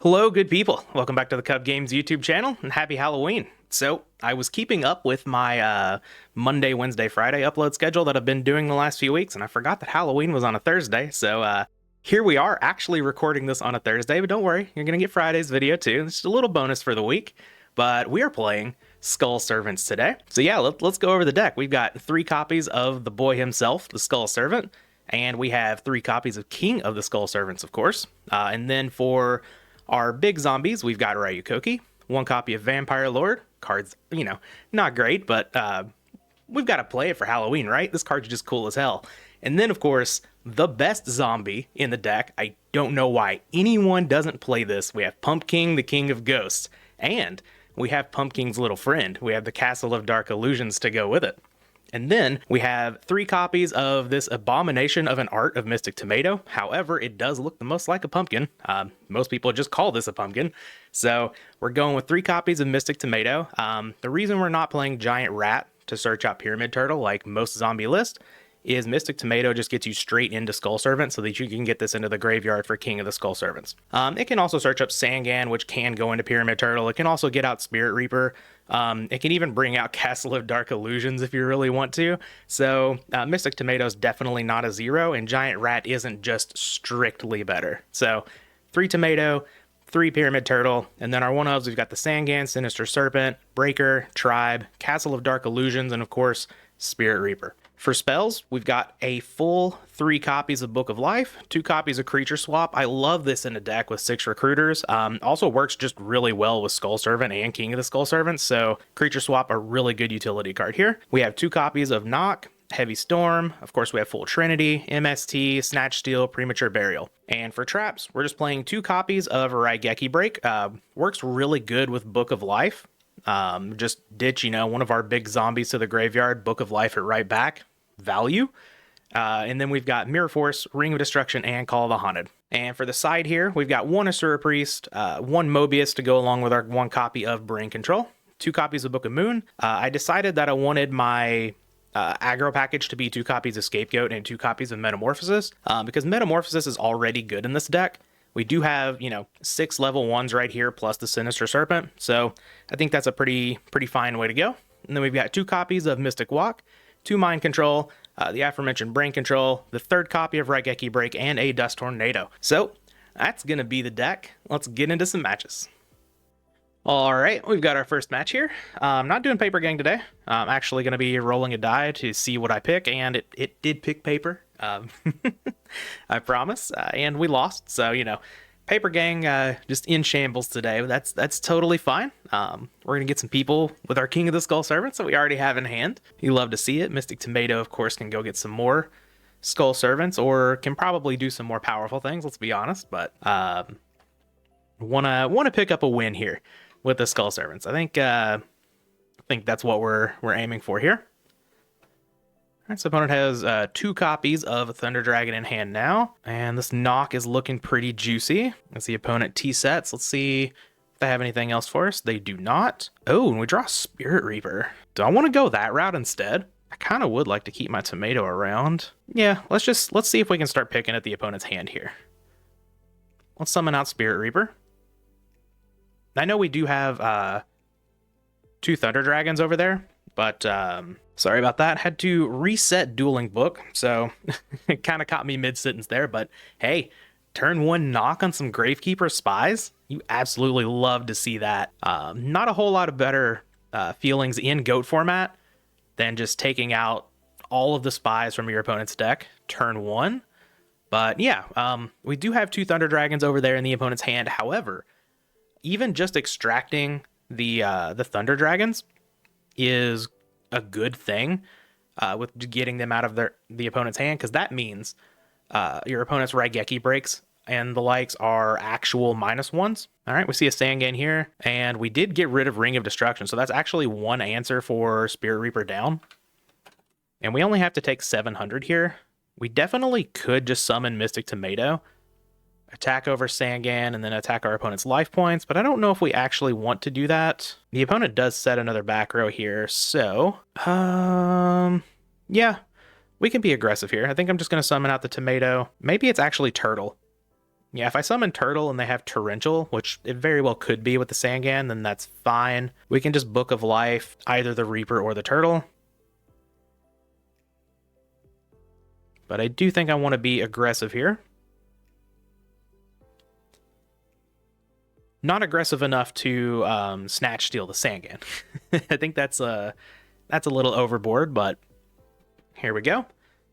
Hello, good people. Welcome back to the Kuhb Games YouTube channel, and happy Halloween. So, I was keeping up with my Monday, Wednesday, Friday upload schedule that I've been doing the last few weeks, and I forgot that Halloween was on a Thursday, so here we are actually recording this on a Thursday, but don't worry, you're going to get Friday's video too. It's just a little bonus for the week, but we are playing Skull Servants today. So yeah, let's go over the deck. We've got 3 copies of the boy himself, the Skull Servant, and we have 3 copies of King of the Skull Servants, of course. And then for our big zombies, we've got Ryukoki, 1 copy of Vampire Lord. Cards, not great, but we've got to play it for Halloween, right? This card's just cool as hell. And then, of course, the best zombie in the deck. I don't know why anyone doesn't play this. We have Pumpkin, the King of Ghosts. And we have Pumpkin's little friend. We have the Castle of Dark Illusions to go with it. And then we have 3 copies of this abomination of an art of Mystic Tomato. However, it does look the most like a pumpkin. Most people just call this a pumpkin. So we're going with 3 copies of Mystic Tomato. The reason we're not playing Giant Rat to search out Pyramid Turtle like most zombie lists is Mystic Tomato just gets you straight into Skull Servant so that you can get this into the graveyard for King of the Skull Servants. It can also search up Sangan, which can go into Pyramid Turtle. It can also get out Spirit Reaper. It can even bring out Castle of Dark Illusions if you really want to. So Mystic Tomato is definitely not a 0, and Giant Rat isn't just strictly better. So 3 Tomato, 3 Pyramid Turtle, and then our one-ofs, we've got the Sangan, Sinister Serpent, Breaker, Tribe, Castle of Dark Illusions, and of course, Spirit Reaper. For spells, we've got a full 3 copies of Book of Life, 2 copies of Creature Swap. I love this in a deck with 6 recruiters. Also works just really well with Skull Servant and King of the Skull Servants, so Creature Swap, a really good utility card here. We have 2 copies of Knock, Heavy Storm. Of course, we have Full Trinity, MST, Snatch Steal, Premature Burial. And for traps, we're just playing 2 copies of Raigeki Break. Works really good with Book of Life. Just ditch, one of our big zombies to the graveyard, Book of Life it right back. Value. And then we've got Mirror Force, Ring of Destruction, and Call of the Haunted. And for the side here, we've got 1 Asura Priest, 1 Mobius to go along with our 1 copy of Brain Control, 2 copies of Book of Moon. I decided that I wanted my aggro package to be 2 copies of Scapegoat and 2 copies of Metamorphosis, because Metamorphosis is already good in this deck. We do have, 6 level 1s right here, plus the Sinister Serpent, so I think that's a pretty fine way to go. And then we've got 2 copies of Mystic Walk, 2 Mind Control, the aforementioned Brain Control, the 3rd copy of Raigeki Break, and a Dust Tornado. So, that's going to be the deck. Let's get into some matches. Alright, we've got our first match here. I'm not doing Paper Gang today. I'm actually going to be rolling a die to see what I pick, and it did pick Paper. I promise. And we lost, so, Paper Gang just in shambles today. That's totally fine. We're going to get some people with our King of the Skull Servants that we already have in hand. You love to see it. Mystic Tomato, of course, can go get some more Skull Servants, or can probably do some more powerful things, let's be honest, but wanna pick up a win here with the Skull Servants. I think that's what we're aiming for here. Alright, so opponent has 2 copies of Thunder Dragon in hand now, and this knock is looking pretty juicy. As the opponent T-sets, let's see if they have anything else for us. They do not. Oh, and we draw Spirit Reaper. Do I want to go that route instead? I kind of would like to keep my tomato around. Yeah, let's see if we can start picking at the opponent's hand here. Let's summon out Spirit Reaper. I know we do have 2 Thunder Dragons over there, but sorry about that. Had to reset Dueling Book, so it kind of caught me mid-sentence there, but hey, turn 1 knock on some Gravekeeper Spies? You absolutely love to see that. Not a whole lot of better feelings in GOAT format than just taking out all of the spies from your opponent's deck, turn 1. But yeah, we do have 2 Thunder Dragons over there in the opponent's hand. However, even just extracting the Thunder Dragons is a good thing with getting them out of the opponent's hand, because that means your opponent's Raigeki Breaks and the likes are actual -1s. All right, we see a Sangan here, and we did get rid of Ring of Destruction, so that's actually 1 answer for Spirit Reaper down. And we only have to take 700 here. We definitely could just summon Mystic Tomato, attack over Sangan, and then attack our opponent's life points, but I don't know if we actually want to do that. The opponent does set another back row here, so yeah, we can be aggressive here. I think I'm just going to summon out the tomato. Maybe it's actually Turtle. Yeah, if I summon Turtle and they have Torrential, which it very well could be with the Sangan, then that's fine. We can just Book of Life, either the Reaper or the Turtle. But I do think I want to be aggressive here. Not aggressive enough to snatch steal the Sangan. I think that's a little overboard, but here we go.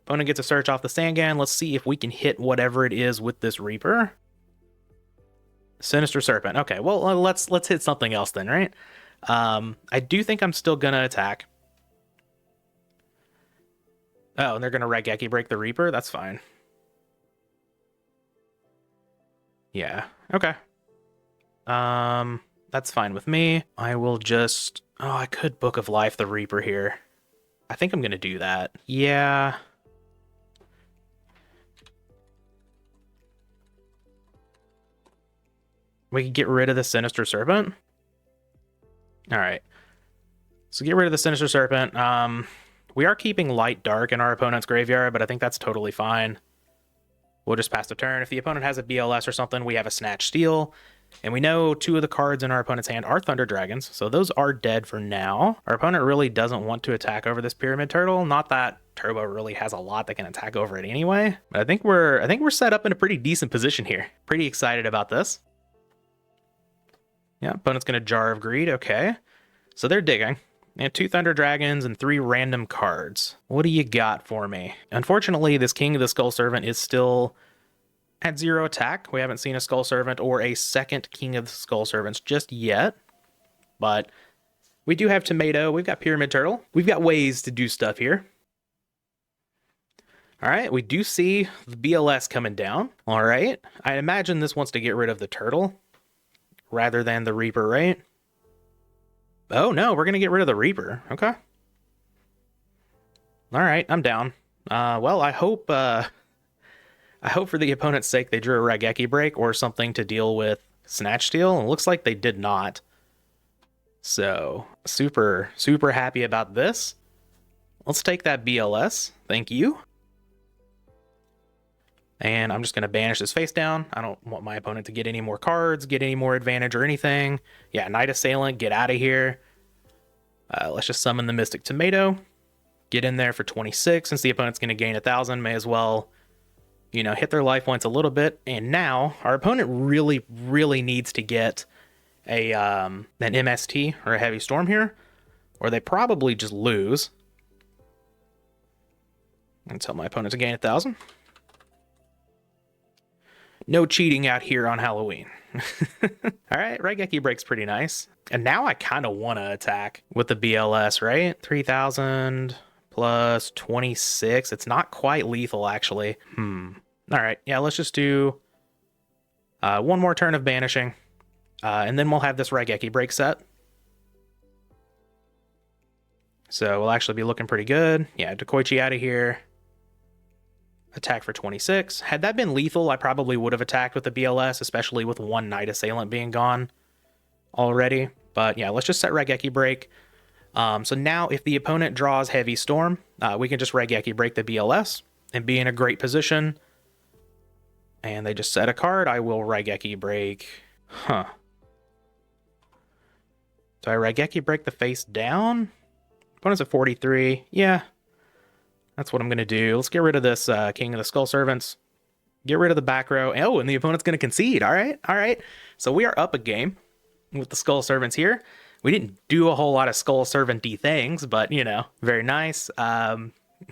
Opponent gets a search off the Sangan. Let's see if we can hit whatever it is with this Reaper. Sinister Serpent. Okay, well, let's hit something else then, right? I do think I'm still gonna attack. Oh, and they're gonna Raigeki break the Reaper? That's fine. Yeah, okay. That's fine with me. I will just... Oh, I could Book of Life the Reaper here. I think I'm gonna do that. Yeah. We can get rid of the Sinister Serpent. Alright. So get rid of the Sinister Serpent. We are keeping Light Dark in our opponent's graveyard, but I think that's totally fine. We'll just pass the turn. If the opponent has a BLS or something, we have a Snatch Steal. And we know 2 of the cards in our opponent's hand are Thunder Dragons, so those are dead for now. Our opponent really doesn't want to attack over this Pyramid Turtle. Not that Turbo really has a lot that can attack over it anyway. But I think we're set up in a pretty decent position here. Pretty excited about this. Yeah, opponent's gonna Jar of Greed, okay. So they're digging. They have 2 Thunder Dragons and 3 random cards. What do you got for me? Unfortunately, this King of the Skull Servant is still at 0 attack. We haven't seen a Skull Servant or a second King of the Skull Servants just yet. But we do have Tomato. We've got Pyramid Turtle. We've got ways to do stuff here. All right, we do see the BLS coming down. All right, I imagine this wants to get rid of the Turtle rather than the Reaper, right? Oh no, we're gonna get rid of the Reaper. Okay. All right, I'm down. Well, I hope for the opponent's sake they drew a Raigeki break or something to deal with Snatch Steal. It looks like they did not. So super happy about this. Let's take that BLS. Thank you. And I'm just going to banish this face down. I don't want my opponent to get any more cards, get any more advantage or anything. Yeah, Knight Assailant, get out of here. Let's just summon the Mystic Tomato. Get in there for 26. Since the opponent's going to gain 1,000, may as well, you know, hit their life points a little bit. And now our opponent really needs to get an MST or a Heavy Storm here, or they probably just lose. And tell my opponent to gain 1,000. No cheating out here on Halloween. All right, Raigeki break's pretty nice. And now I kind of want to attack with the BLS, right? 3,000 plus 26. It's not quite lethal, actually. All right, yeah, let's just do one more turn of banishing. And then we'll have this Raigeki break set. So we'll actually be looking pretty good. Yeah, Dekoichi out of here. Attack for 26. Had that been lethal, I probably would have attacked with the BLS, especially with 1 Knight Assailant being gone already. But yeah, let's just set Raigeki break. So now if the opponent draws Heavy Storm, we can just Raigeki break the BLS and be in a great position. And they just set a card. I will Raigeki break. Huh. Do I Raigeki break the face down? Opponent's at 43. Yeah. That's what I'm going to do. Let's get rid of this King of the Skull Servants. Get rid of the back row. Oh, and the opponent's going to concede. All right. All right. So we are up a game with the Skull Servants here. We didn't do a whole lot of Skull Servant-y things, but, you know, very nice.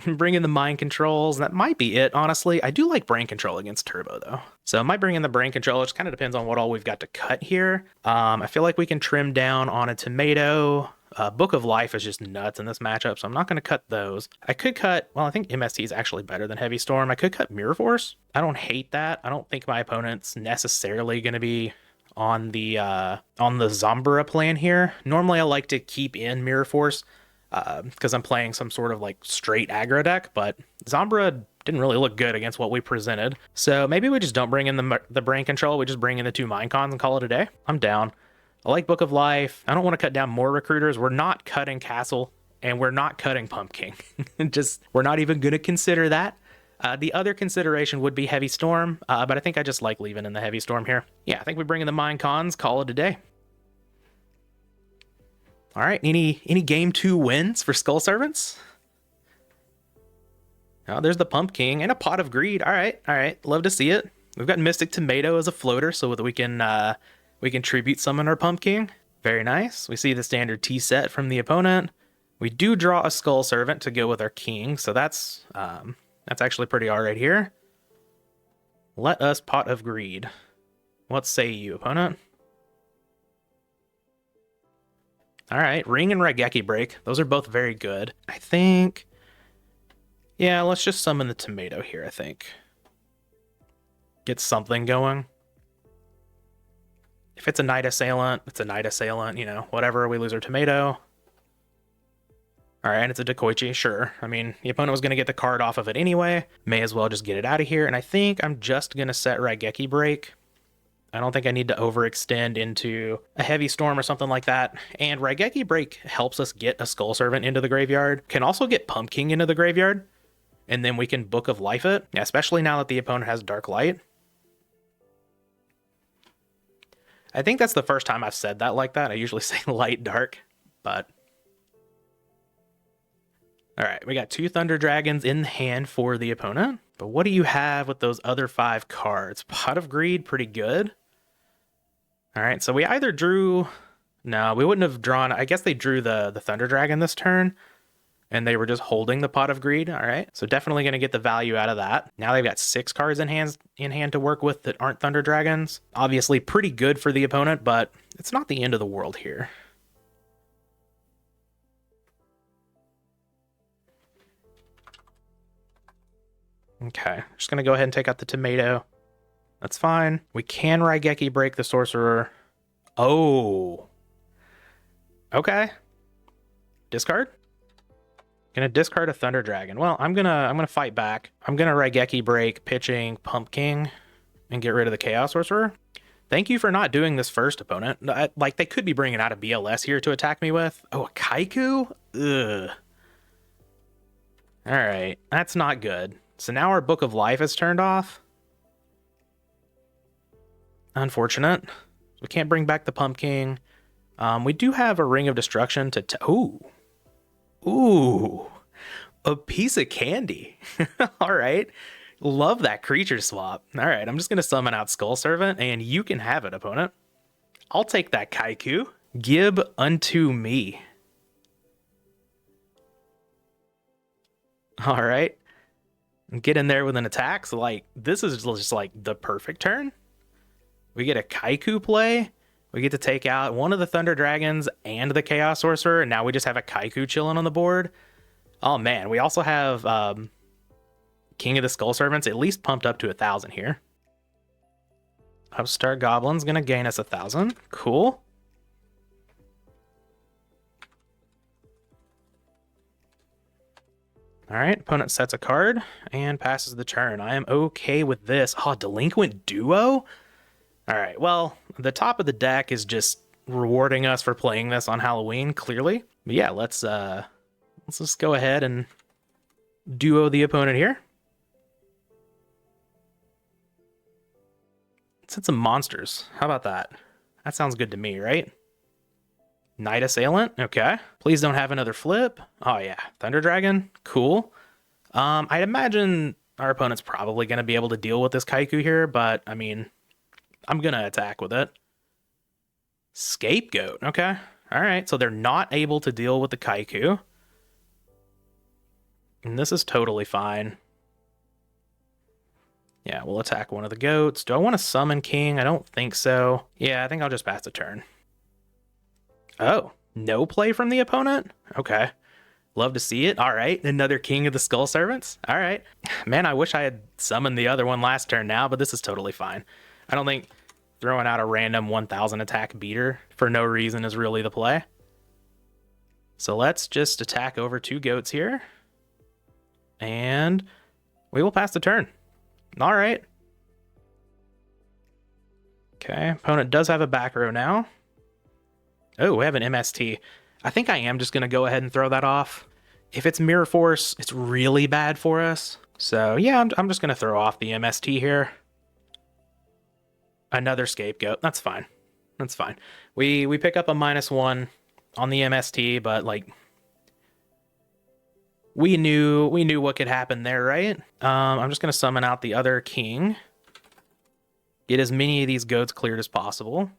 Bring in the Mind Controls. That might be it, honestly. I do like Brain Control against Turbo, though. So I might bring in the Brain Control. It just kind of depends on what all we've got to cut here. I feel like we can trim down on a Tomato. Book of Life is just nuts in this matchup, so I'm not going to cut those. I could cut, well, I think MST is actually better than Heavy Storm. I could cut Mirror Force. I don't hate that. I don't think my opponent's necessarily going to be on the Zambara plan here. Normally I like to keep in Mirror Force because I'm playing some sort of like straight aggro deck, but Zambara didn't really look good against what we presented. So maybe we just don't bring in the Brain Control. We just bring in the 2 Mind Cons and call it a day. I'm down. I like Book of Life. I don't want to cut down more recruiters. We're not cutting Castle, and we're not cutting Pumpkin. We're not even going to consider that. The other consideration would be Heavy Storm, but I think I just like leaving in the Heavy Storm here. Yeah, I think we bring in the Mine Cons, call it a day. All right, any game 2 wins for Skull Servants? Oh, there's the Pump King and a Pot of Greed. All right, love to see it. We've got Mystic Tomato as a floater so that we can tribute summon our Pump King. Very nice. We see the standard T set from the opponent. We do draw a Skull Servant to go with our King, so that's actually pretty all right here. Let us Pot of Greed. What say you, opponent? All right, Ring and Raigeki Break. Those are both very good. I think... yeah, let's just summon the Tomato here, I think. Get something going. If it's a Night Assailant, it's a Night Assailant, you know, whatever, we lose our Tomato. All right, and it's a Dekoichi, sure. I mean, the opponent was going to get the card off of it anyway. May as well just get it out of here. And I think I'm just going to set Raigeki Break. I don't think I need to overextend into a Heavy Storm or something like that. And Raigeki Break helps us get a Skull Servant into the graveyard. Can also get Pump King into the graveyard. And then we can Book of Life it. Yeah, especially now that the opponent has Dark Light. I think that's the first time I've said that like that. I usually say light dark, but... all right, we got 2 Thunder Dragons in the hand for the opponent. But what do you have with those other 5 cards? Pot of Greed, pretty good. All right, so we either drew... no, we wouldn't have drawn... I guess they drew the Thunder Dragon this turn, and they were just holding the Pot of Greed. All right, so definitely going to get the value out of that. Now they've got 6 cards in hand to work with that aren't Thunder Dragons. Obviously pretty good for the opponent, but it's not the end of the world here. Okay, just going to go ahead and take out the Tomato. That's fine. We can Raigeki Break the Sorcerer. Oh. Okay. Discard? Gonna discard a Thunder Dragon. Well, I'm gonna fight back. I'm gonna Raigeki Break, pitching Pump King, and get rid of the Chaos Sorcerer. Thank you for not doing this first, opponent. Like, they could be bringing out a BLS here to attack me with. Oh, a Kaiku? Ugh. All right, that's not good. So now our Book of Life is turned off. Unfortunate. We can't bring back the Pump King. We do have a Ring of Destruction to... Ooh. A piece of candy. All right. Love that creature swap. All right, I'm just going to summon out Skull Servant, and you can have it, opponent. I'll take that Kaiku. Gib unto me. All right. Get in there with an attack. So, like, this is just like the perfect turn. We get a Kaiku play. We get to take out one of the Thunder Dragons and the Chaos Sorcerer, and now we just have a Kaiku chilling on the board. Oh man, we also have King of the Skull Servants at least pumped up to 1,000 here. Upstart Goblin's gonna gain us 1,000. Cool. All right, opponent sets a card and passes the turn. I am okay with this. Oh, Delinquent Duo? All right, well, the top of the deck is just rewarding us for playing this on Halloween, clearly. But yeah, let's just go ahead and duo the opponent here. Let's hit some monsters. How about that? That sounds good to me, right? Night Assailant, okay. Please don't have another flip. Oh yeah, Thunder Dragon, cool. I'd imagine our opponent's probably going to be able to deal with this Kaiku here, but I mean... I'm going to attack with it. Scapegoat. Okay. All right. So they're not able to deal with the Kaiku. And this is totally fine. Yeah, we'll attack one of the goats. Do I want to summon King? I don't think so. Yeah, I think I'll just pass the turn. Oh, no play from the opponent? Okay. Love to see it. All right. Another King of the Skull Servants. All right. Man, I wish I had summoned the other one last turn now, but this is totally fine. I don't think throwing out a random 1,000 attack beater for no reason is really the play. So let's just attack over 2 goats here. And we will pass the turn. All right. Okay, opponent does have a back row now. Oh, we have an MST. I think I am just going to go ahead and throw that off. If it's Mirror Force, it's really bad for us. So yeah, I'm just gonna throw off the MST here. Another scapegoat. That's fine. That's fine. We pick up a -1 on the MST, but like we knew what could happen there, right? I'm just gonna summon out the other king. Get as many of these goats cleared as possible.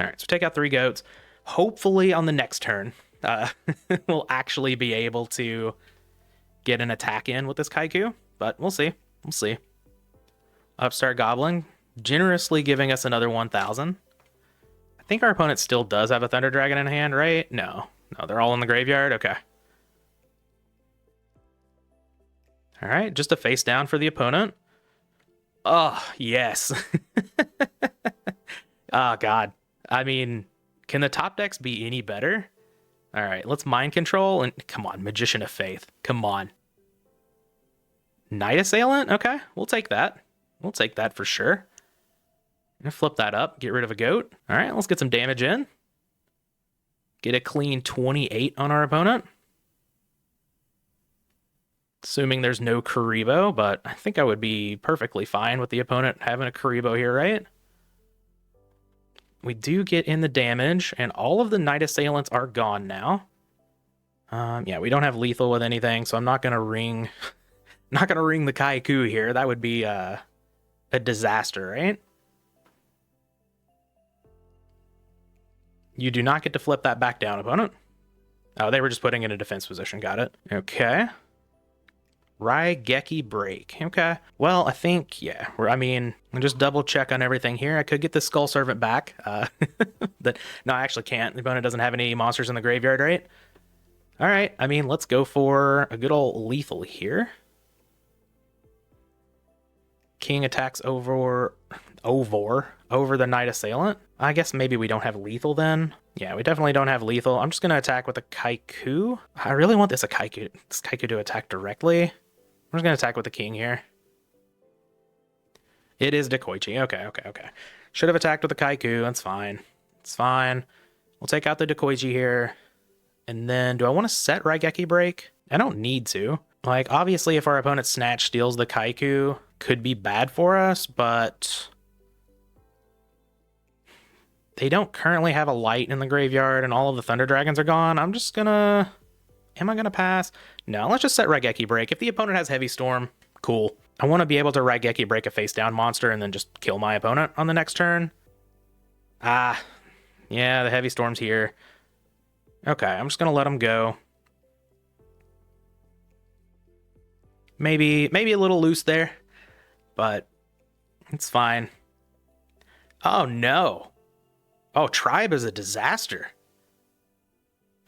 All right, so take out 3 goats. Hopefully on the next turn, we'll actually be able to get an attack in with this Kaiku, but we'll see. We'll see. Upstart Goblin, generously giving us another 1,000. I think our opponent still does have a Thunder Dragon in hand, right? No. No, they're all in the graveyard? Okay. All right, just a face down for the opponent. Oh, yes. Oh, God. I mean, can the top decks be any better? All right, let's Mind Control and come on, Magician of Faith. Come on. Night Assailant? Okay, we'll take that. We'll take that for sure. I'm gonna flip that up, get rid of a goat. All right, let's get some damage in. Get a clean 28 on our opponent. Assuming there's no Kuriboh, but I think I would be perfectly fine with the opponent having a Kuriboh here, right? We do get in the damage, and all of the Night Assailants are gone now. Yeah, we don't have lethal with anything, so I'm not gonna ring, not gonna ring the Kaiku here. That would be a disaster, right? You do not get to flip that back down, opponent. Oh, they were just putting in a defense position. Got it. Okay. Raigeki Break. Okay. Well, I think, yeah. I mean, I'll just double check on everything here. I could get the Skull Servant back. No, I actually can't. The opponent doesn't have any monsters in the graveyard, right? All right. I mean, let's go for a good old lethal here. King attacks over the Night Assailant. I guess maybe we don't have lethal then. Yeah, we definitely don't have lethal. I'm just going to attack with a Kaiku. I really want this Kaiku to attack directly. I'm just going to attack with the king here. It is Dekoichi. Okay. Should have attacked with the Kaiku. That's fine. It's fine. We'll take out the Dekoichi here. And then, do I want to set Raigeki Break? I don't need to. Like, obviously, if our opponent Snatch steals the Kaiku, could be bad for us, but they don't currently have a light in the graveyard, and all of the Thunder Dragons are gone. I'm just gonna... Am I gonna pass? No, let's just set Raigeki Break. If the opponent has Heavy Storm, cool. I want to be able to Raigeki Break a face-down monster and then just kill my opponent on the next turn. Ah, yeah, the Heavy Storm's here. Okay, I'm just gonna let him go. Maybe a little loose there, but it's fine. Oh, no. Oh, Tribe is a disaster.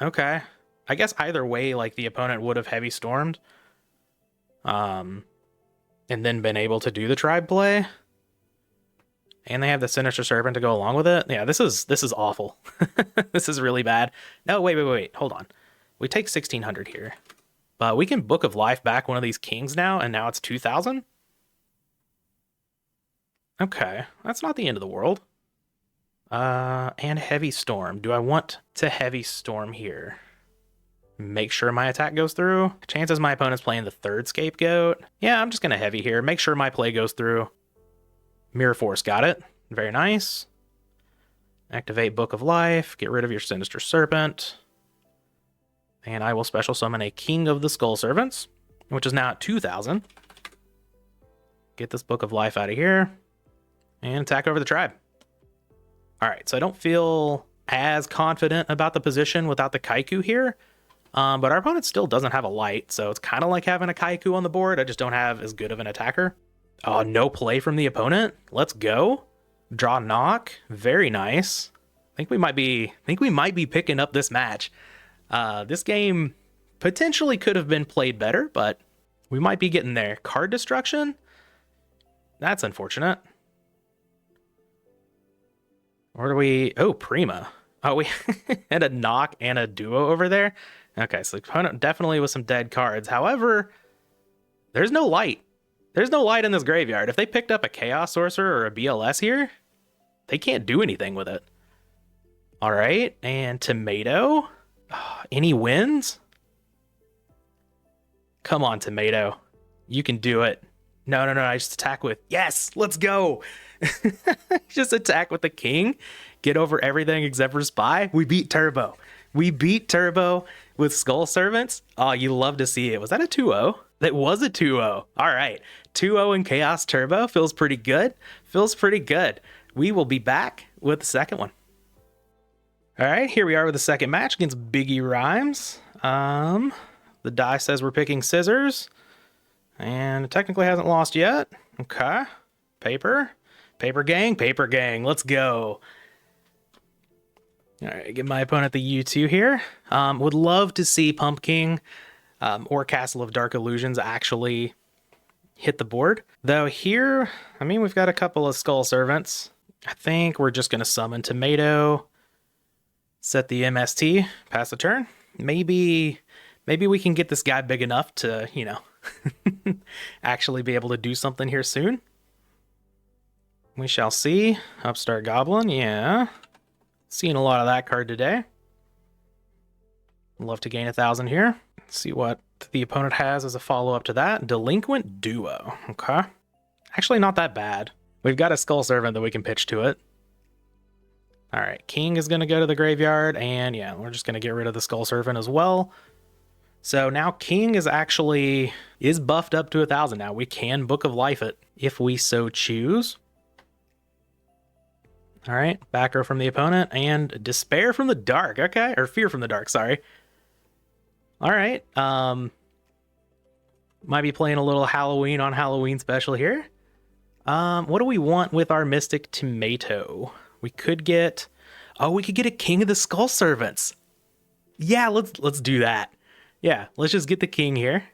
Okay. I guess either way, like, the opponent would have Heavy Stormed. And then been able to do the Tribe play. And they have the Sinister Serpent to go along with it. Yeah, this is awful. This is really bad. No, wait. Hold on. We take 1,600 here. But we can Book of Life back one of these kings now, and now it's 2,000? Okay, that's not the end of the world. And Heavy Storm. Do I want to Heavy Storm here? Make sure my attack goes through. Chances my opponent's playing the third scapegoat. Yeah, I'm just gonna Heavy here. Make sure my play goes through. Mirror Force, got it. Very nice. Activate Book of Life. Get rid of your Sinister Serpent. And I will special summon a King of the Skull Servants, which is now at 2,000. Get this Book of Life out of here. And attack over the Tribe. All right, so I don't feel as confident about the position without the Kaiku here. But our opponent still doesn't have a light, so it's kind of like having a Kaiku on the board. I just don't have as good of an attacker. Oh, no play from the opponent. Let's go. Draw knock. Very nice. I think we might be picking up this match. This game potentially could have been played better, but we might be getting there. Card destruction? That's unfortunate. Or do we... Oh, Prima. Oh, we had a knock and a duo over there. Okay, so the opponent definitely with some dead cards. However, there's no light. There's no light in this graveyard. If they picked up a Chaos Sorcerer or a BLS here, they can't do anything with it. All right, and Tomato. Any wins? Come on, Tomato. You can do it. No, I just attack with, yes, let's go. Just attack with the king. Get over everything except for Spy. We beat Turbo. We beat Turbo with Skull Servants. Oh, you love to see it. Was that a 2-0? That was a 2-0. All right. 2-0 in Chaos Turbo. Feels pretty good. Feels pretty good. We will be back with the second one. All right, here we are with the second match against Biggie Rhymes. The die says we're picking scissors. And it technically hasn't lost yet. Okay. Paper. Paper gang. Paper gang. Let's go. All right, give my opponent the U2 here. Would love to see Pump King or Castle of Dark Illusions actually hit the board. Though here, I mean, we've got a couple of Skull Servants. I think we're just going to summon Tomato, set the MST, pass the turn. Maybe we can get this guy big enough to, you know, actually be able to do something here soon. We shall see. Upstart Goblin, yeah. Seeing a lot of that card today. Love to gain 1,000 here. Let's see what the opponent has as a follow-up to that. Delinquent Duo, okay. Actually not that bad. We've got a Skull Servant that we can pitch to it. All right, King is gonna go to the graveyard, and yeah, we're just gonna get rid of the Skull Servant as well. So now King is buffed up to 1,000 now. We can Book of Life it if we so choose. All right, back row from the opponent, and Despair from the Dark, okay, or Fear from the Dark, sorry. All right, might be playing a little Halloween on Halloween special here. What do we want with our Mystic Tomato? We could get, we could get a King of the Skull Servants. Yeah, let's do that. Yeah, let's just get the king here.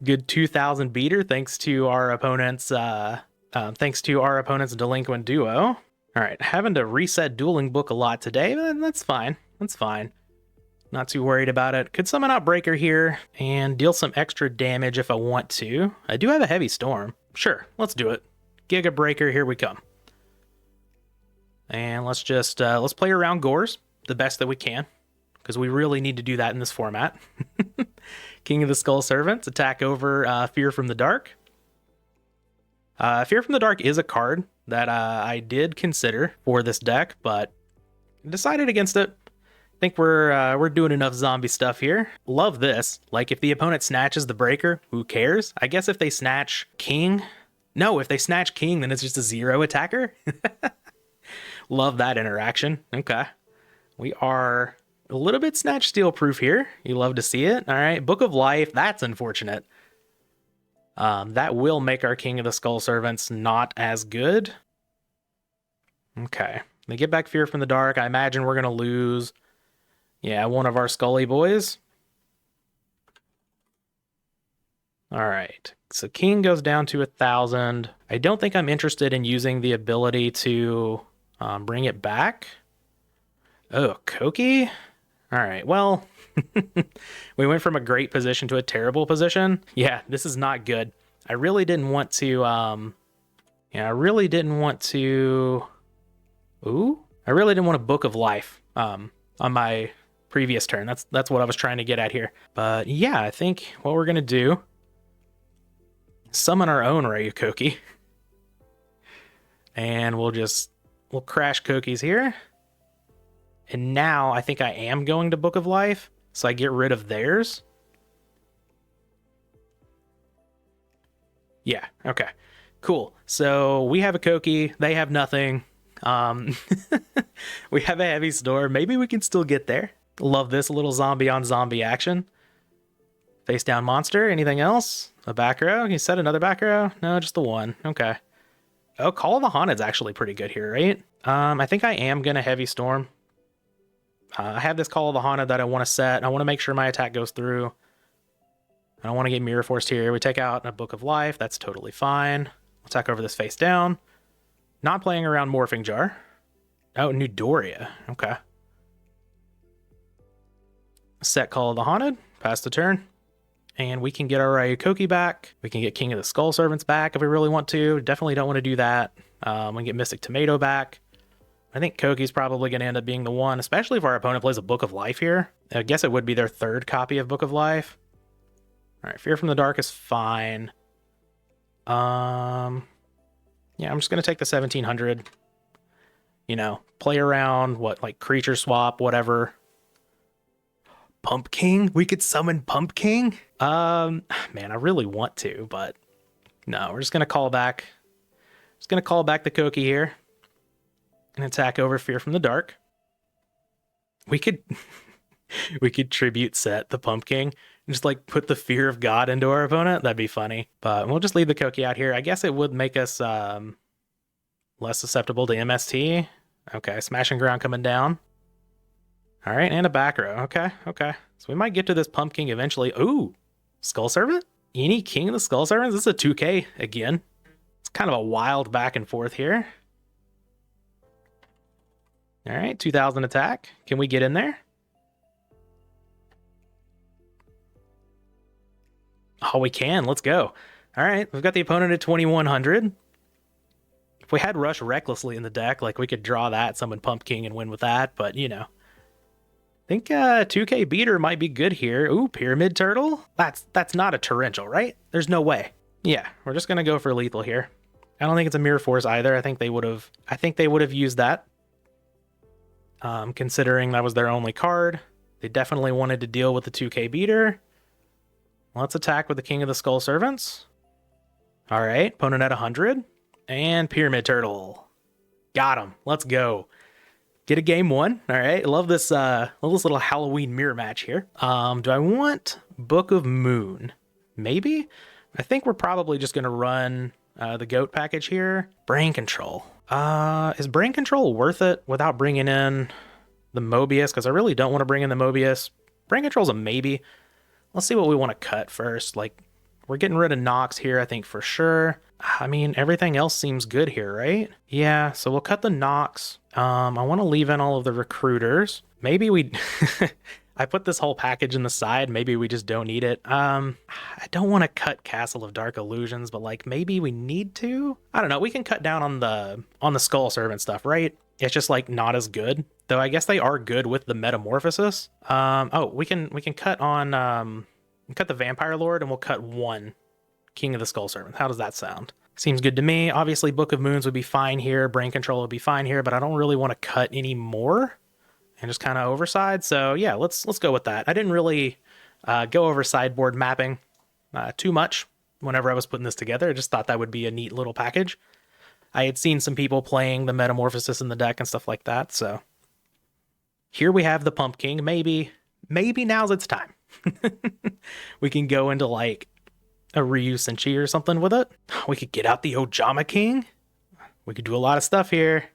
Good 2,000 beater thanks to our opponent's Delinquent Duo. All right, having to reset Dueling Book a lot today, but that's fine. That's fine. Not too worried about it. Could summon out Breaker here and deal some extra damage if I want to. I do have a Heavy Storm. Sure, let's do it. Giga Breaker, here we come. And let's just let's play around Gores the best that we can, because we really need to do that in this format. King of the Skull Servants, attack over Fear from the Dark. Fear from the Dark is a card that I did consider for this deck, but decided against it. I think we're doing enough zombie stuff here. Love this. Like, if the opponent snatches the Breaker, who cares? I guess if they snatch King... No, if they snatch King, then it's just a 0 attacker. Love that interaction. Okay. We are a little bit Snatch Steal proof here. You love to see it. All right, Book of Life. That's unfortunate. That will make our King of the Skull Servants not as good. Okay. They get back Fear from the Dark. I imagine we're going to lose, yeah, one of our Scully boys. All right. So King goes down to 1,000. I don't think I'm interested in using the ability to bring it back. Oh, Koki? All right, well, we went from a great position to a terrible position. Yeah, this is not good. I really didn't want to, I really didn't want to Book of Life on my previous turn. That's what I was trying to get at here. But yeah, I think what we're going to do, summon our own Ryukoki. And we'll crash Koki's here. And now I think I am going to Book of Life, so I get rid of theirs. Yeah, okay. Cool. So we have a Koki, they have nothing. We have a Heavy Storm. Maybe we can still get there. Love this little zombie on zombie action. Face down monster. Anything else? A back row? Can you set another back row? No, just the one. Okay. Oh, Call of the Haunted's actually pretty good here, right? I think I am going to Heavy Storm. I have this Call of the Haunted that I want to set. I want to make sure my attack goes through. I don't want to get Mirror Forced here. We take out a Book of Life. That's totally fine. Attack over this face down. Not playing around Morphing Jar. Oh, Newdoria. Okay. Set Call of the Haunted. Pass the turn. And we can get our Koki back. We can get King of the Skull Servants back if we really want to. Definitely don't want to do that. We can get Mystic Tomato back. I think Koki's probably going to end up being the one, especially if our opponent plays a Book of Life here. I guess it would be their third copy of Book of Life. All right, Fear from the Dark is fine. Yeah, I'm just going to take the 1700. You know, play around, like creature swap, whatever. Pump King? We could summon Pump King? Man, I really want to, but no, we're just going to call back. Just going to call back the Koki here. And attack over Fear from the Dark. We could we could tribute set the Pumpkin and just like put the Fear of God into our opponent. That'd be funny. But we'll just leave the Koki out here. I guess it would make us less susceptible to MST. Okay, Smashing Ground coming down. All right, and a back row. Okay. So we might get to this Pumpkin eventually. Ooh, Skull Servant? Any King of the Skull Servants? This is a 2K again. It's kind of a wild back and forth here. All right, 2000 attack. Can we get in there? Oh, we can. Let's go. All right, we've got the opponent at 2100. If we had Rush Recklessly in the deck, like we could draw that, summon Pump King and win with that, but you know. I think 2K Beater might be good here. Ooh, Pyramid Turtle? That's not a torrential, right? There's no way. Yeah, we're just gonna go for lethal here. I don't think it's a Mirror Force either. I think they would have used that. Considering that was their only card. They definitely wanted to deal with the 2K Beater. Let's attack with the King of the Skull Servants. All right, opponent at 100. And Pyramid Turtle. Got him. Let's go. Get a game one. All right, love this little Halloween mirror match here. Do I want Book of Moon? Maybe? I think we're probably just going to run the GOAT package here. Brain Control. Is Brain Control worth it without bringing in the Mobius? Because I really don't want to bring in the Mobius. Brain Control's a maybe. Let's see what we want to cut first. Like, we're getting rid of Nox here, I think, for sure. I mean, everything else seems good here, right? Yeah, so we'll cut the Nox. I want to leave in all of the Recruiters. Maybe we... I put this whole package in the side. Maybe we just don't need it. I don't want to cut Castle of Dark Illusions, but like maybe we need to. I don't know. We can cut down on the Skull Servant stuff, right? It's just like not as good. Though I guess they are good with the Metamorphosis. Oh, we can cut on cut the Vampire Lord, and we'll cut one King of the Skull Servant. How does that sound? Seems good to me. Obviously, Book of Moons would be fine here. Brain Control would be fine here, but I don't really want to cut any more. And just kind of overside. So yeah, let's go with that. I didn't really go over sideboard mapping too much whenever I was putting this together. I just thought that would be a neat little package. I had seen some people playing the Metamorphosis in the deck and stuff like that. So here we have the Pump King. Maybe now's its time. We can go into like a Ryu Senshi or something with it. We could get out the Ojama King. We could do a lot of stuff here.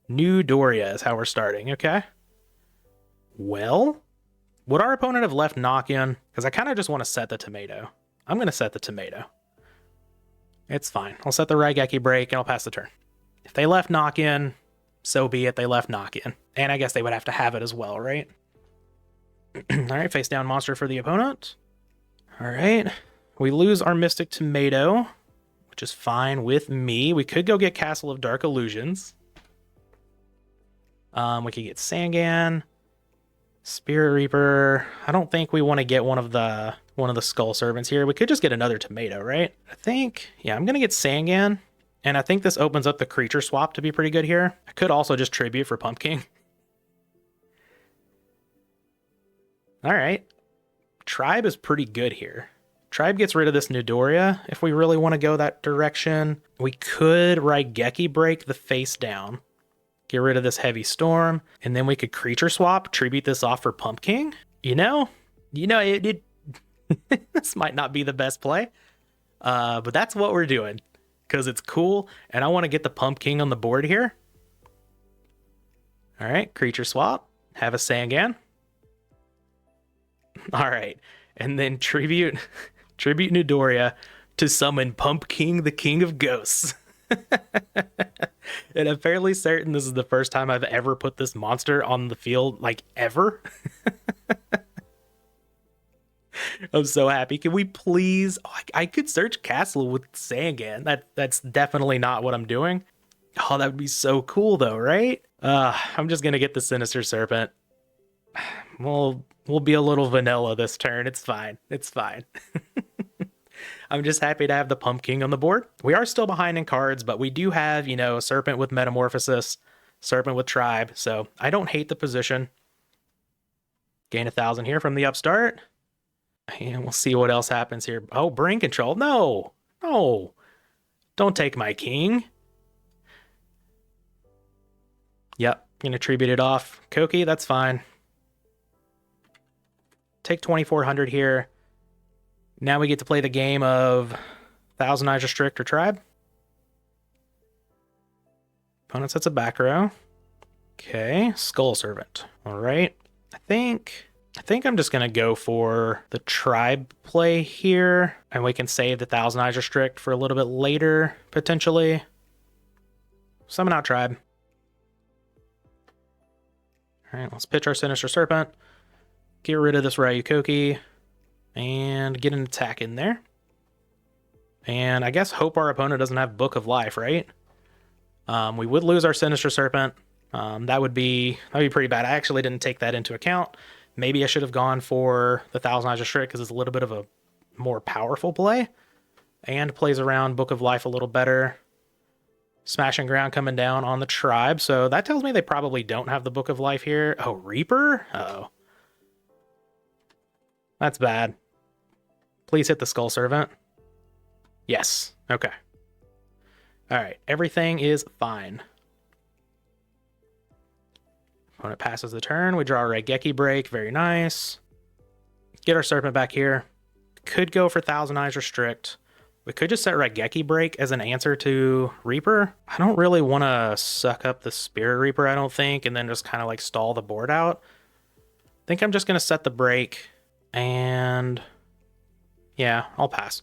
New Doria is how we're starting, okay? Well, would our opponent have left knock-in? Because I kind of just want to set the tomato. I'm going to set the tomato. It's fine. I'll set the Raigeki break and I'll pass the turn. If they left knock-in, so be it. They left knock-in. And I guess they would have to have it as well, right? All right, face down monster for the opponent. All right. We lose our Mystic Tomato, which is fine with me. We could go get Castle of Dark Illusions. We could get Sangan, Spirit Reaper. I don't think we want to get one of the Skull Servants here. We could just get another tomato, right? I think, yeah, I'm gonna get Sangan, and I think this opens up the creature swap to be pretty good here. I could also just tribute for Pumpkin. All right, Tribe is pretty good here. Tribe gets rid of this Nidoria if we really want to go that direction. We could Raigeki break the face down. Get rid of this Heavy Storm, and then we could creature swap, tribute this off for Pumpkin. You know, it this might not be the best play, but that's what we're doing because it's cool, and I want to get the Pumpkin on the board here. All right, creature swap, have a Sangan. All right, and then tribute Nidoria to summon Pumpkin, the King of Ghosts. And I'm fairly certain this is the first time I've ever put this monster on the field, like ever. I'm so happy. Can we please? Oh, I could search castle with Sangan. That's definitely not what I'm doing. Oh, that would be so cool though, right? I'm just gonna get the Sinister Serpent. We'll be a little vanilla this turn. It's fine. It's fine. I'm just happy to have the Pumpkin on the board. We are still behind in cards, but we do have, Serpent with Metamorphosis, Serpent with Tribe, so I don't hate the position. Gain 1,000 here from the upstart. And we'll see what else happens here. Oh, brain control. No. No. Don't take my king. Yep. Gonna tribute it off. Koki, that's fine. Take 2,400 here. Now we get to play the game of Thousand Eyes Restrict or Tribe. Opponent sets a back row. Okay, Skull Servant. All right. I think I'm just gonna go for the Tribe play here, and we can save the Thousand Eyes Restrict for a little bit later, potentially. Summon out Tribe. All right, let's pitch our Sinister Serpent. Get rid of this Ryukoki. And get an attack in there. And I guess hope our opponent doesn't have Book of Life, right? We would lose our Sinister Serpent. That would be pretty bad. I actually didn't take that into account. Maybe I should have gone for the Thousand Eyes Restrict because it's a little bit of a more powerful play. And plays around Book of Life a little better. Smashing Ground coming down on the Tribe. So that tells me they probably don't have the Book of Life here. Oh, Reaper? Uh-oh. That's bad. Please hit the Skull Servant. Yes. Okay. All right. Everything is fine. Opponent passes the turn. We draw a Raigeki Break. Very nice. Get our Serpent back here. Could go for Thousand Eyes Restrict. We could just set Raigeki Break as an answer to Reaper. I don't really want to suck up the Spirit Reaper, I don't think, and then just kind of like stall the board out. I think I'm just going to set the break, and yeah, I'll pass.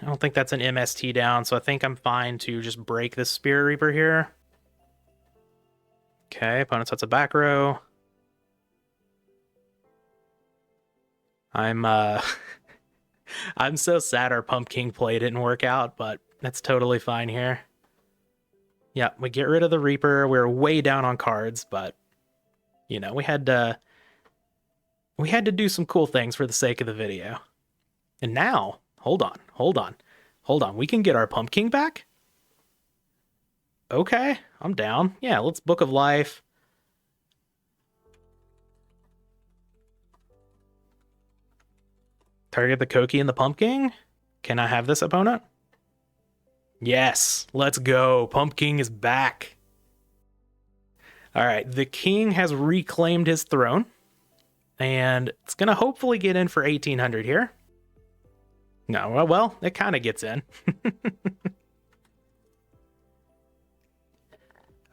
I don't think that's an MST down, so I think I'm fine to just break this Spirit Reaper here. Okay, opponent sets a back row. I'm so sad our Pumpkin play didn't work out, but that's totally fine here. Yeah, we get rid of the Reaper. We're way down on cards, but we had to do some cool things for the sake of the video. And now, hold on. We can get our Pumpkin back? Okay, I'm down. Yeah, let's Book of Life. Target the Koki and the Pumpkin. Can I have this, opponent? Yes, let's go. Pumpkin is back. All right, the king has reclaimed his throne. And it's going to hopefully get in for 1,800 here. No, well, it kind of gets in.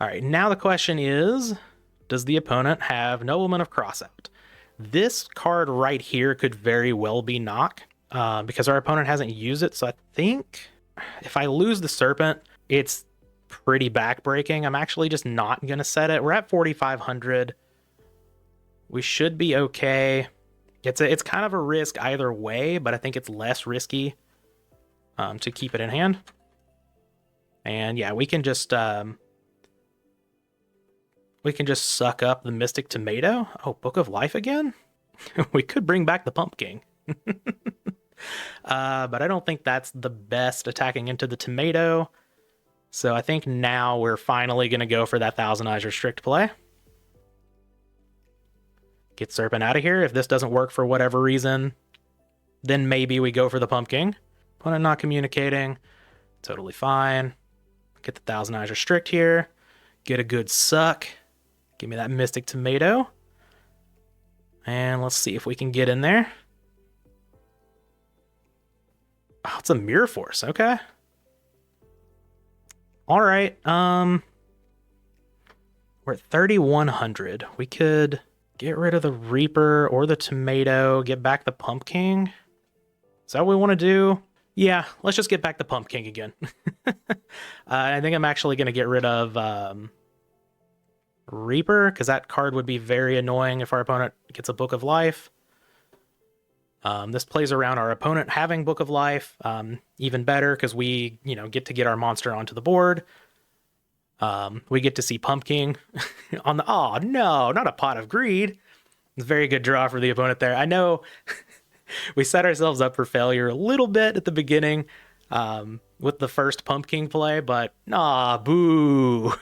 All right, now the question is, does the opponent have Nobleman of Crossout? This card right here could very well be knock, because our opponent hasn't used it. So I think if I lose the Serpent, it's pretty backbreaking. I'm actually just not going to set it. We're at 4,500. We should be okay. It's kind of a risk either way, but I think it's less risky to keep it in hand. And yeah, we can just suck up the Mystic Tomato. Oh, Book of Life again? We could bring back the Pumpkin. But I don't think that's the best attacking into the Tomato. So I think now we're finally going to go for that Thousand Eyes Restrict play. Get Serpent out of here. If this doesn't work for whatever reason, then maybe we go for the Pumpkin. Opponent not communicating. Totally fine. Get the Thousand Eyes Restrict here. Get a good suck. Give me that Mystic Tomato. And let's see if we can get in there. Oh, it's a Mirror Force. Okay. All right. We're at 3,100. We could get rid of the Reaper or the Tomato. Get back the Pumpkin. Is that what we want to do? Yeah, let's just get back the Pumpkin again. I think I'm actually going to get rid of Reaper, because that card would be very annoying if our opponent gets a Book of Life. This plays around our opponent having Book of Life, even better because we, get to get our monster onto the board. We get to see Pumpkin on the, oh no, not a Pot of Greed. It's a very good draw for the opponent there. I know we set ourselves up for failure a little bit at the beginning with the first Pumpkin play, but boo.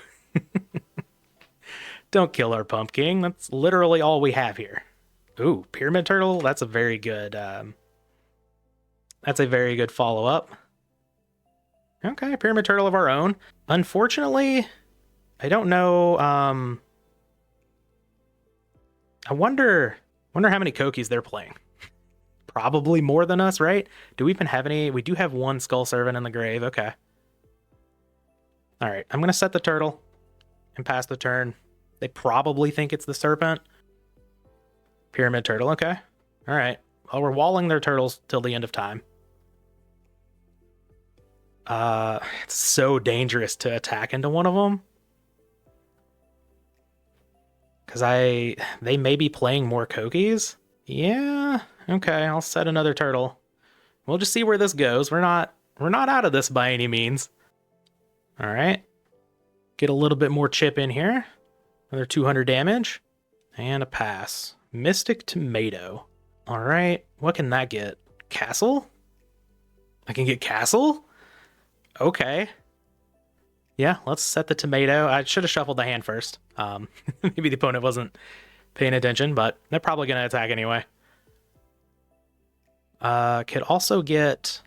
Don't kill our Pumpkin. That's literally all we have here. Ooh, Pyramid Turtle. That's a very good follow-up. Okay, Pyramid Turtle of our own. Unfortunately, I don't know. I wonder how many Kokis they're playing. Probably more than us, right? Do we even have any? We do have one Skull Servant in the grave. Okay. All right, I'm going to set the turtle and pass the turn. They probably think it's the serpent. Pyramid Turtle, okay. All right. Well, we're walling their turtles till the end of time. It's so dangerous to attack into one of them. Because they may be playing more Kokis. Yeah, okay, I'll set another turtle. We'll just see where this goes. We're not out of this by any means. All right. Get a little bit more chip in here. Another 200 damage. And a pass. Mystic Tomato. All right, what can that get? Castle? I can get Castle? Okay. Yeah, let's set the tomato. I should have shuffled the hand first. Maybe the opponent wasn't paying attention, but they're probably going to attack anyway. Could also get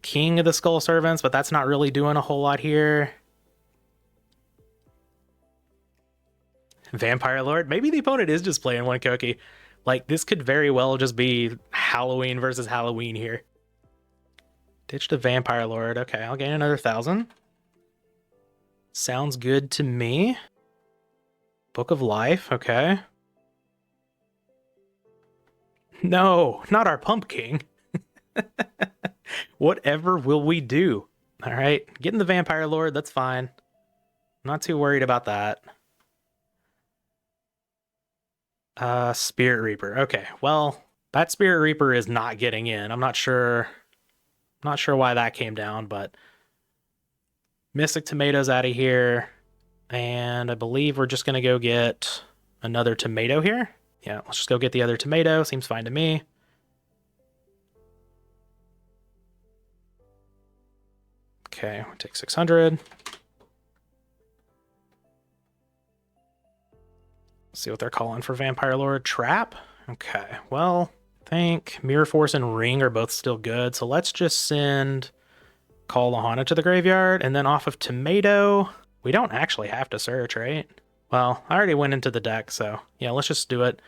King of the Skull Servants, but that's not really doing a whole lot here. Vampire Lord. Maybe the opponent is just playing one Koki. Like, this could very well just be Halloween versus Halloween here. Ditch the Vampire Lord. Okay, I'll gain another 1,000. Sounds good to me. Book of Life. Okay. No, not our Pumpkin. Whatever will we do? All right, getting the Vampire Lord. That's fine. Not too worried about that. Spirit Reaper. Okay, well, that Spirit Reaper is not getting in. I'm not sure why that came down, but Mystic Tomato's out of here. And I believe we're just going to go get another tomato here. Yeah, let's just go get the other tomato. Seems fine to me. Okay, we'll take 600. See what they're calling for Vampire Lord. Trap? Okay, well, I think Mirror Force and Ring are both still good, so let's just send Call Lahana to the graveyard, and then off of Tomato, we don't actually have to search, right? Well, I already went into the deck, so yeah, let's just do it.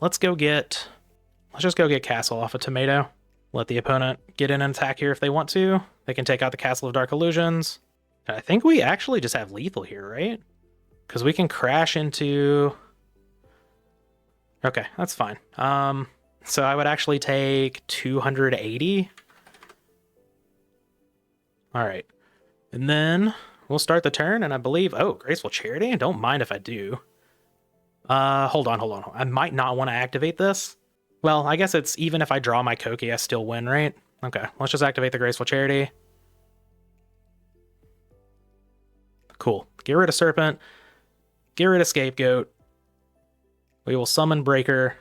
Let's just go get Castle off of Tomato. Let the opponent get in and attack here if they want to. They can take out the Castle of Dark Illusions. I think we actually just have lethal here, right? Because we can crash into... Okay, that's fine. So I would actually take 280. All right. And then we'll start the turn, and I believe... Oh, Graceful Charity? Don't mind if I do. Hold on. I might not want to activate this. Well, I guess it's even if I draw my Koki, I still win, right? Okay, let's just activate the Graceful Charity. Cool. Get rid of Serpent. Get rid of Scapegoat. We will summon Breaker.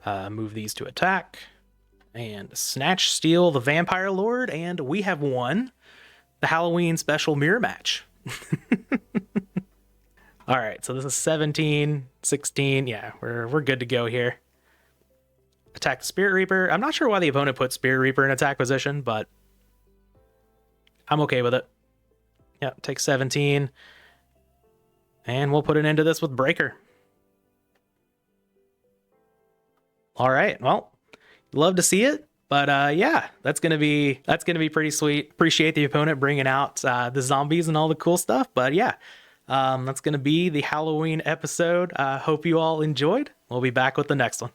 Move these to attack. And Snatch, Steal the Vampire Lord. And we have won the Halloween special mirror match. All right, so this is 17, 16. Yeah, we're good to go here. Attack the Spirit Reaper. I'm not sure why the opponent put Spirit Reaper in attack position, but I'm okay with it. Yeah, take 17. And we'll put an end to this with Breaker. All right, well, love to see it. But yeah, that's gonna be pretty sweet. Appreciate the opponent bringing out the zombies and all the cool stuff. But yeah, that's gonna be the Halloween episode. Hope you all enjoyed. We'll be back with the next one.